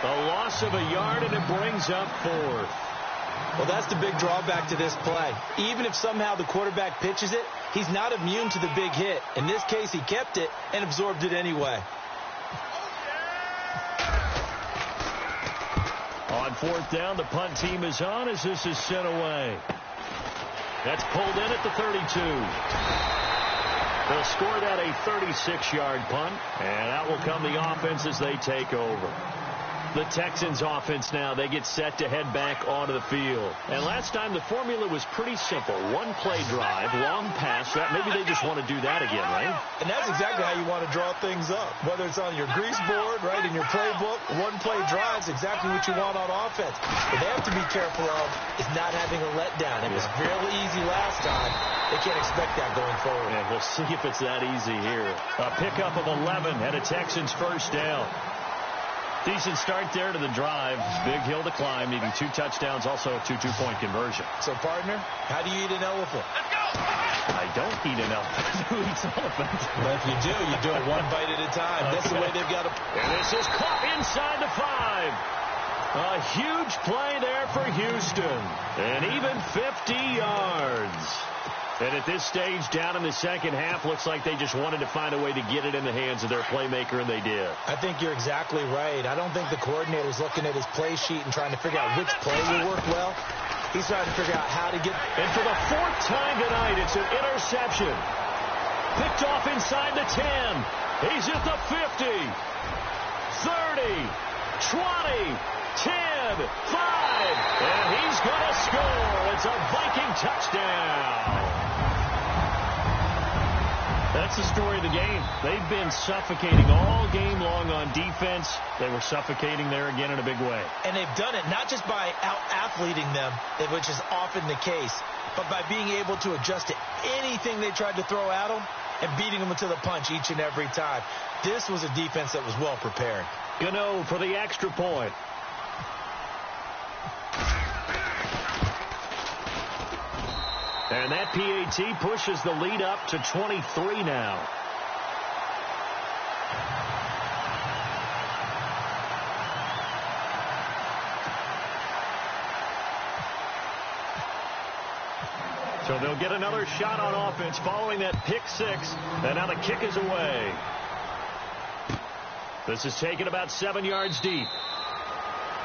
A loss of a yard, and it brings up 4th. Well, that's the big drawback to this play. Even if somehow the quarterback pitches it, he's not immune to the big hit. In this case, he kept it and absorbed it anyway. On fourth down, the punt team is on as this is sent away. That's pulled in at the 32. They'll score that a 36-yard punt, and out will come the offense as they take over. The Texans offense now, they get set to head back onto the field. And last time the formula was pretty simple. One play drive, long pass. Maybe they just want to do that again, right? And that's exactly how you want to draw things up. Whether it's on your grease board, right, in your playbook, one play drive is exactly what you want on offense. What they have to be careful of is not having a letdown. It was really easy last time. They can't expect that going forward. And we'll see if it's that easy here. A pickup of 11 and a Texans first down. Decent start there to the drive. Big hill to climb, needing 2 touchdowns, also a 2 two-point conversion. So, partner, how do you eat an elephant? Let's go! I don't eat an elephant. Who eats elephants? Well, if you do it one bite at a time. Okay. That's the way they've got to. And this is caught inside the 5. A huge play there for Houston. And even 50 yards. And at this stage, down in the second half, looks like they just wanted to find a way to get it in the hands of their playmaker, and they did. I think you're exactly right. I don't think the coordinator's looking at his play sheet and trying to figure out which play will work well. He's trying to figure out how to get... And for the 4th time tonight, it's an interception. Picked off inside the 10. He's at the 50. 30. 20. 10. 5. And he's going to score. It's a Viking touchdown. That's the story of the game. They've been suffocating all game long on defense. They were suffocating there again in a big way. And they've done it not just by out-athleting them, which is often the case, but by being able to adjust to anything they tried to throw at them and beating them to the punch each and every time. This was a defense that was well prepared. Gano for the extra point. And that PAT pushes the lead up to 23 now. So they'll get another shot on offense following that pick 6. And now the kick is away. This is taken about 7 yards deep.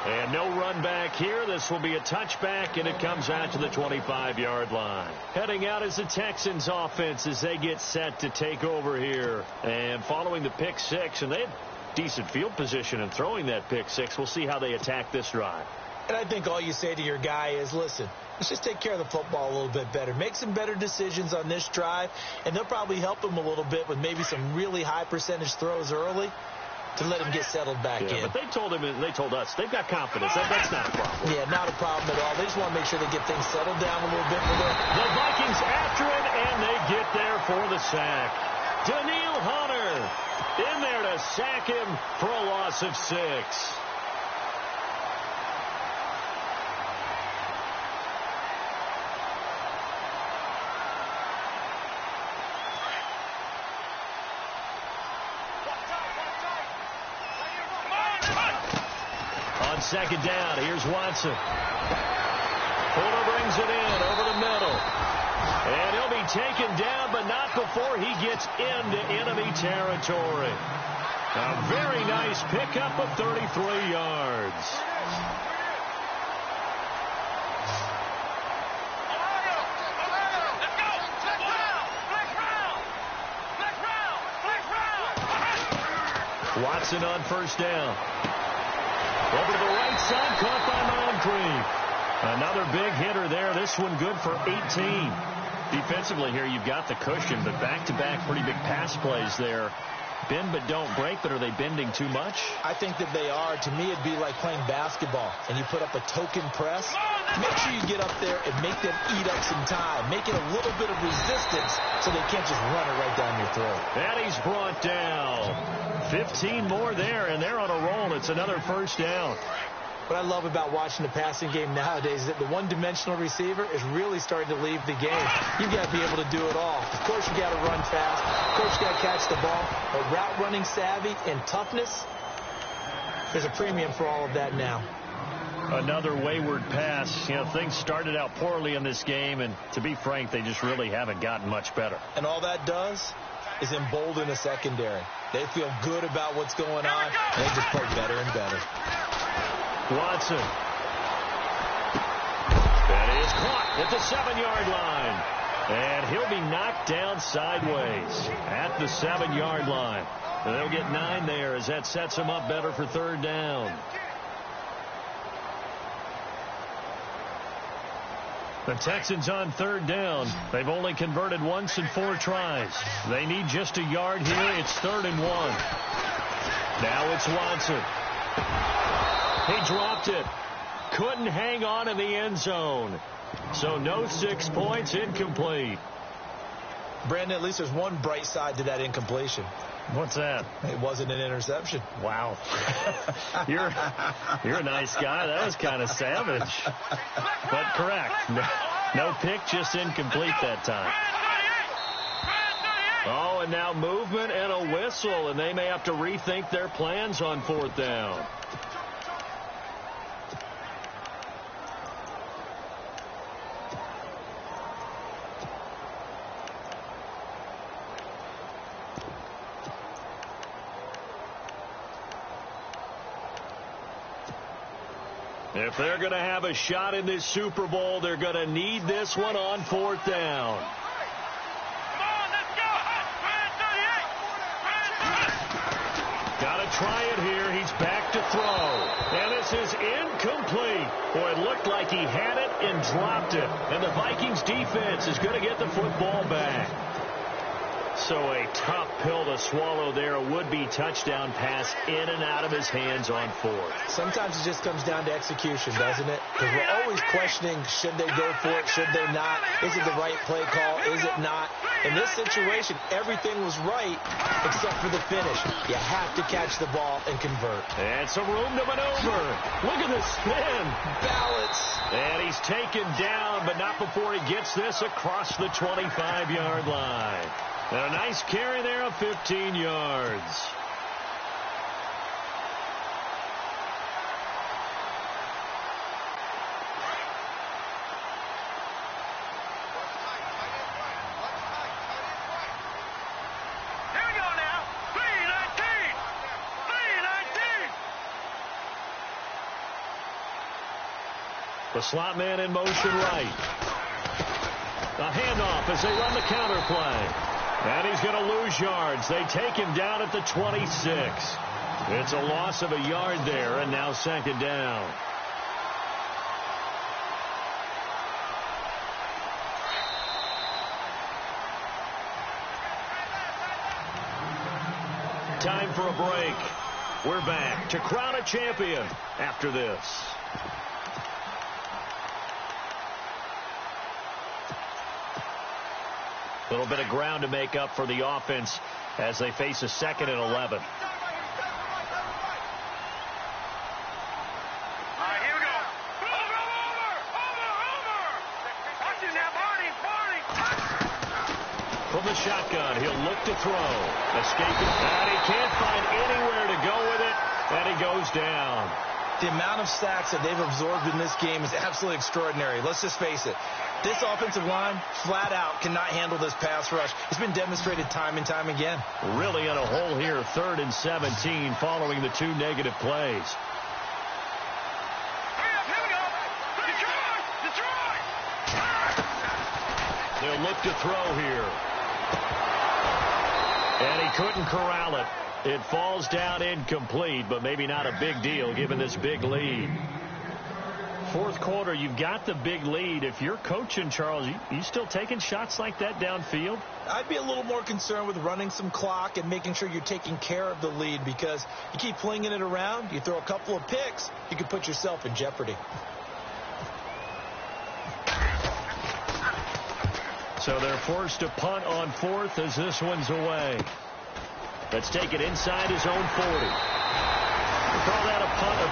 And no run back here. This will be a touchback, and it comes out to the 25-yard line. Heading out is the Texans offense as they get set to take over here. And following the pick 6, and they had decent field position in throwing that pick 6. We'll see how they attack this drive. And I think all you say to your guy is, listen, let's just take care of the football a little bit better. Make some better decisions on this drive, and they'll probably help him a little bit with maybe some really high percentage throws early to let him get settled back in. But they told us, they've got confidence. That's not a problem. Yeah, not a problem at all. They just want to make sure they get things settled down a little bit. The Vikings after it, and they get there for the sack. Daniil Hunter in there to sack him for a loss of 6. On second down, here's Watson. Fuller brings it in over the middle. And he'll be taken down, but not before he gets into enemy territory. A very nice pickup of 33 yards. Watson on first down. Over to the right side, caught by Moncrief. Another big hitter there. This one good for 18. Defensively here, you've got the cushion, but back-to-back pretty big pass plays there. Bend but don't break, but are they bending too much? I think that they are. To me, it'd be like playing basketball, and you put up a token press. Make sure you get up there and make them eat up some time. Make it a little bit of resistance so they can't just run it right down your throat. And he's brought down. 15 more there, and they're on a roll. It's another first down. What I love about watching the passing game nowadays is that the one-dimensional receiver is really starting to leave the game. You've got to be able to do it all. Of course, you got to run fast. Of course, you got to catch the ball. But route running savvy and toughness, there's a premium for all of that now. Another wayward pass. You know, things started out poorly in this game, and to be frank, they just really haven't gotten much better. And all that does is embolden a secondary. They feel good about what's going on, and they just play better and better. Watson is caught at the 7-yard line. And he'll be knocked down sideways at the 7-yard line. And they'll get 9 there as that sets them up better for third down. The Texans on third down. They've only converted once in 4 tries. They need just a yard here. It's 3rd and 1. Now it's Watson. He dropped it. Couldn't hang on in the end zone. So no 6 points, incomplete. Brandon, at least there's one bright side to that incompletion. What's that? It wasn't an interception. Wow. You're a nice guy. That was kind of savage. But correct. No pick, just incomplete that time. Oh, and now movement and a whistle, and they may have to rethink their plans on 4th down. If they're going to have a shot in this Super Bowl, they're going to need this one on 4th down. Come on, let's go. Got to try it here. He's back to throw. And this is incomplete. Boy, it looked like he had it and dropped it. And the Vikings defense is going to get the football back. So a tough pill to swallow there. A would-be touchdown pass in and out of his hands on 4th. Sometimes it just comes down to execution, doesn't it? Because we're always questioning, should they go for it, should they not? Is it the right play call, is it not? In this situation, everything was right except for the finish. You have to catch the ball and convert. And some room to maneuver. Look at the spin. Balance. And he's taken down, but not before he gets this across the 25-yard line. And a nice carry there of 15 yards. Here we go now. 3-19. 3-19. The slot man in motion right. A handoff as they run the counter play. And he's going to lose yards. They take him down at the 26. It's a loss of a yard there, and now 2nd down. Time for a break. We're back to crown a champion after this. A little bit of ground to make up for the offense as they face a 2nd and 11. All right, here we go. Over. Watch it now, Barney. From the shotgun, he'll look to throw. Escaping. And he can't find anywhere to go with it, and he goes down. The amount of sacks that they've absorbed in this game is absolutely extraordinary. Let's just face it. This offensive line, flat out, cannot handle this pass rush. It's been demonstrated time and time again. Really in a hole here, 3rd and 17, following the 2 negative plays. Here we go. Detroit. They'll look to throw here. And he couldn't corral it. It falls down incomplete, but maybe not a big deal given this big lead. 4th quarter, you've got the big lead. If you're coaching, Charles, you still taking shots like that downfield? I'd be a little more concerned with running some clock and making sure you're taking care of the lead, because you keep flinging it around, you throw a couple of picks, you could put yourself in jeopardy. So they're forced to punt on 4th as this one's away. Let's take it inside his own 40. We'll call that a punt of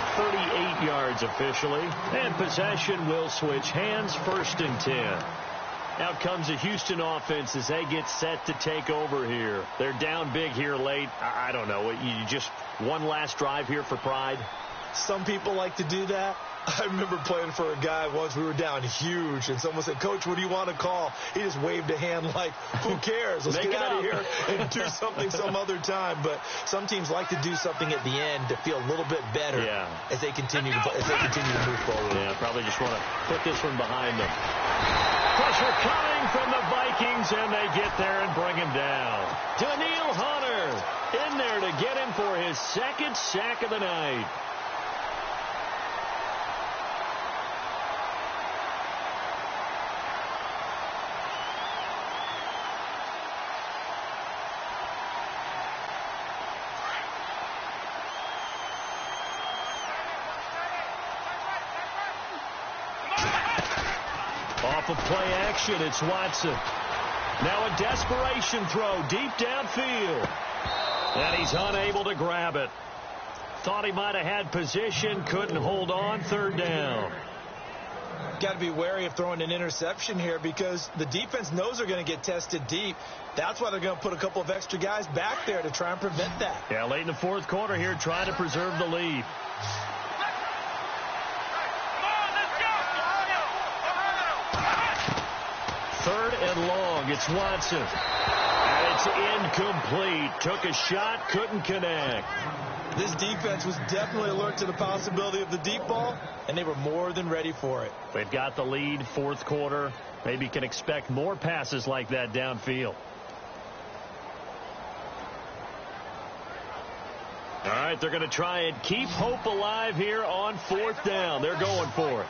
38 yards officially. And possession will switch hands, 1st and 10. Out comes the Houston offense as they get set to take over here. They're down big here late. I don't know. You just one last drive here for pride? Some people like to do that. I remember playing for a guy once. We were down huge, and someone said, "Coach, what do you want to call?" He just waved a hand like, "Who cares? Let's get out of here and do something some other time." But some teams like to do something at the end to feel a little bit better as they continue to move forward. Yeah, probably just want to put this one behind them. Pressure coming from the Vikings, and they get there and bring him down. Daniil Hunter in there to get him for his second sack of the night. Off of play action, it's Watson. Now a desperation throw deep downfield. And he's unable to grab it. Thought he might have had position, couldn't hold on, third down. Got to be wary of throwing an interception here because the defense knows they're going to get tested deep. That's why they're going to put a couple of extra guys back there to try and prevent that. Yeah, late in the fourth quarter here, trying to preserve the lead. Third and long, it's Watson. And it's incomplete. Took a shot, couldn't connect. This defense was definitely alert to the possibility of the deep ball, and they were more than ready for it. They've got the lead, fourth quarter. Maybe can expect more passes like that downfield. All right, they're going to try and keep hope alive here on fourth down. They're going for it.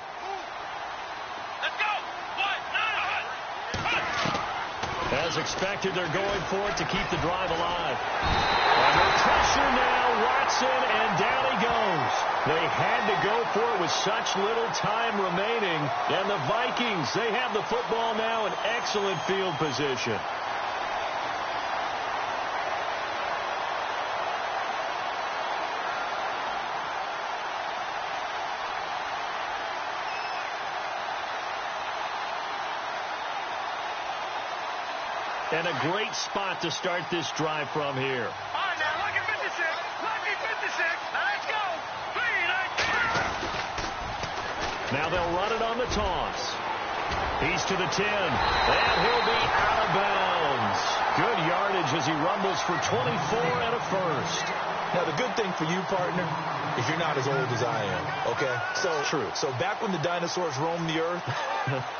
As expected, they're going for it to keep the drive alive. Under pressure now, Watson, and down he goes. They had to go for it with such little time remaining. And the Vikings, they have the football now in excellent field position. And a great spot to start this drive from here. All right, now, lucky 56. Lucky 56. Now, let's go. 3, 19. Now they'll run it on the toss. He's to the 10. And he'll be out of bounds. Good yardage as he rumbles for 24 and a first. Now, the good thing for you, partner, is you're not as old as I am, okay? True. So back when the dinosaurs roamed the earth,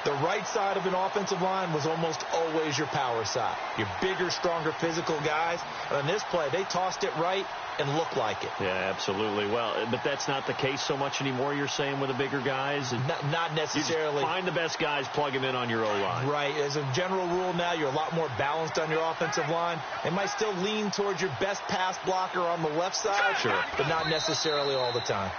the right side of an offensive line was almost always your power side. Your bigger, stronger, physical guys. And on this play, they tossed it right and looked like it. Yeah, absolutely. Well, but that's not the case so much anymore, you're saying, with the bigger guys? Not necessarily. You find the best guys, plug them in on your O-line. Right. As a general rule now, you're a lot more balanced on your offensive line. They might still lean towards your best pass blocker on the left side, sure, but not necessarily all the time.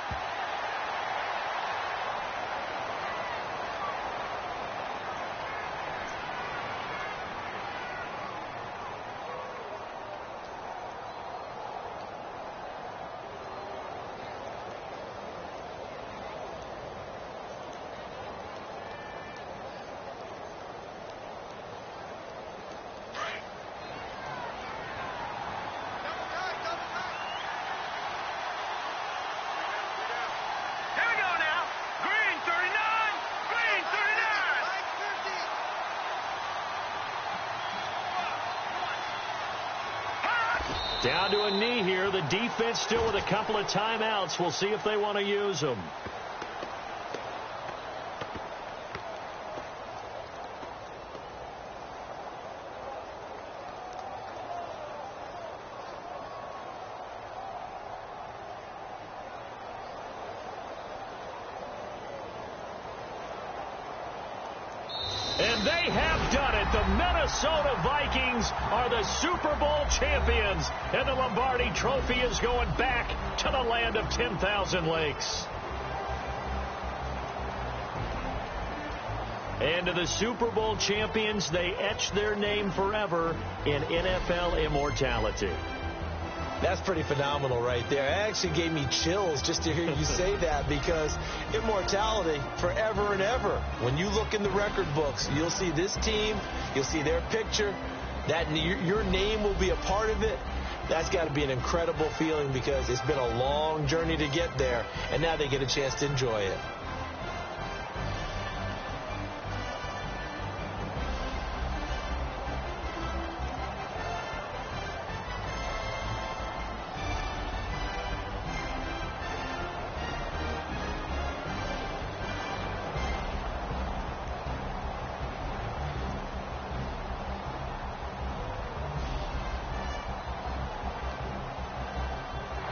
Down to a knee here. The defense still with a couple of timeouts. We'll see if they want to use them. And they have done it. The Minnesota Vikings are the Super Bowl champions. And the Lombardi Trophy is going back to the land of 10,000 lakes. And to the Super Bowl champions, they etch their name forever in NFL immortality. That's pretty phenomenal right there. It actually gave me chills just to hear you say that, because immortality forever and ever. When you look in the record books, you'll see this team, you'll see their picture, that your name will be a part of it. That's got to be an incredible feeling because it's been a long journey to get there, and now they get a chance to enjoy it.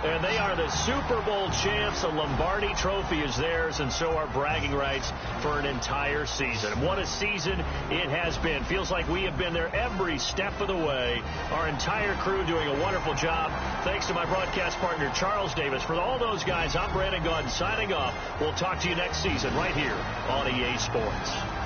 And they are the Super Bowl champs. A Lombardi trophy is theirs, and so are bragging rights for an entire season. What a season it has been. Feels like we have been there every step of the way. Our entire crew doing a wonderful job. Thanks to my broadcast partner, Charles Davis. For all those guys, I'm Brandon Gaudin signing off. We'll talk to you next season right here on EA Sports.